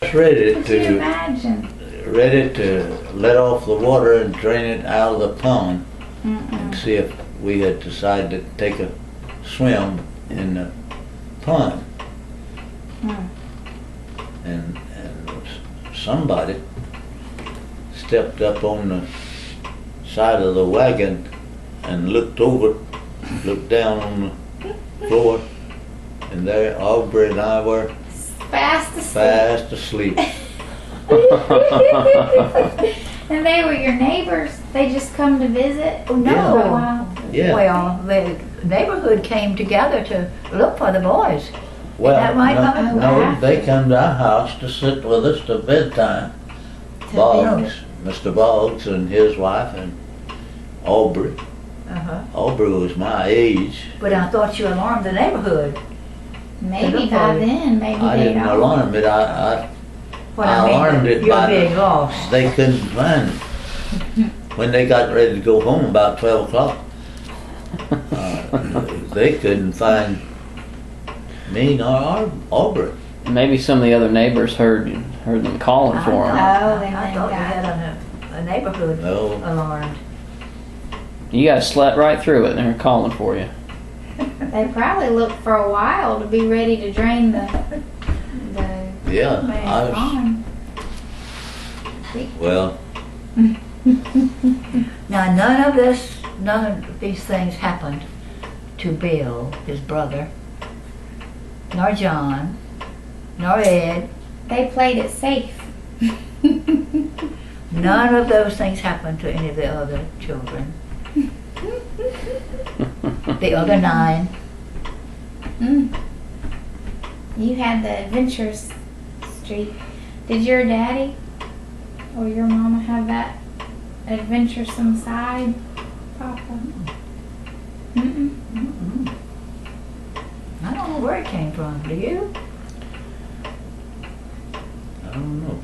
ready Could you to imagine? let off the water and drain it out of the pond Mm-mm. and see if we had decided to take a swim in the pond. Hmm. And somebody stepped up on the side of the wagon and looked down on the floor, and there Aubrey and I were Fast asleep. fast asleep. And they were your neighbors? They just come to visit? Oh, no. Yeah. For a while? Yeah. Well, the neighborhood came together to look for the boys. Well, that right, Mama? no, they come to our house to sit with us till bedtime. To Boggs, Mr. Boggs and his wife and Aubrey. Uh-huh. Aubrey was my age. But I thought you alarmed the neighborhood. Maybe by then, maybe I they'd didn't all. alarm it. I What I alarmed it you're by being lost. they couldn't find it. When they got ready to go home about 12 o'clock, they couldn't find me nor Aubrey. Maybe some of the other neighbors heard them calling for him. Oh, then I they thought you got had a neighborhood No, alarmed. You guys slept right through it, and they're calling for you. They probably looked for a while to be ready to drain the yeah, I pond. was, well, Now, none of these things happened to Bill, his brother, nor John, nor Ed. They played it safe. None of those things happened to any of the other children. The other 9. Mm. You had the adventures streak. Did your daddy or your mama have that adventuresome side, Papa? Mm-mm. Mm-mm. I don't know where it came from. Do you? I don't know.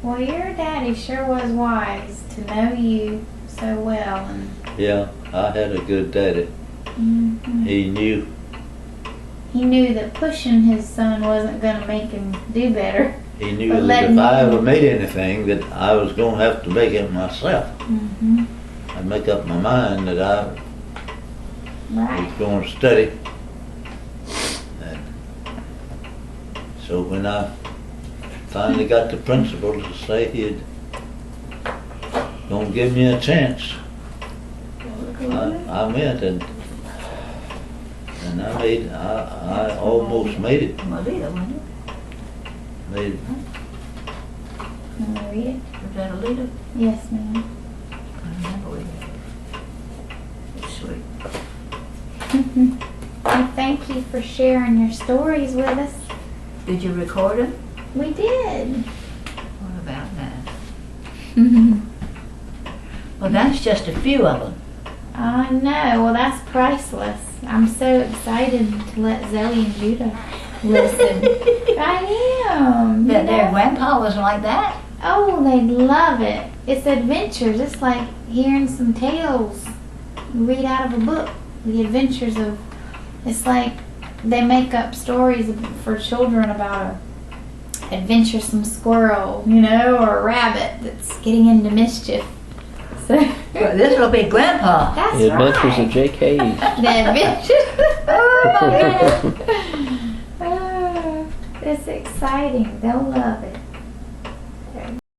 Well, your daddy sure was wise to know you so well, and Yeah, I had a good daddy. He knew. he knew that pushing his son wasn't going to make him do better. He knew But that letting if I him- ever made anything, that I was going to have to make it myself. Mm-hmm. I'd make up my mind that I Right. was going to study. And so when I finally got the principal to say he'd gonna give me a chance, I went and I almost made it. Alita, wasn't it? Made it. Can I read it? Was that Alita? Yes, ma'am. I remember we It's sweet. And thank you for sharing your stories with us. Did you record them? We did. What about that? Mm-hmm. Well, that's just a few of them. I know. Well, that's priceless. I'm so excited to let Zoe and Judah listen. I am. That you their know? grandpa was like that? Oh, they'd love it. It's adventures. It's like hearing some tales you read out of a book. The adventures of, it's like they make up stories for children about a adventuresome squirrel, you know, or a rabbit that's getting into mischief. So Well, this will be Grandpa. that's The Adventures right. of J.K. The adventures. Oh, my goodness. Oh, it's exciting. They'll love it.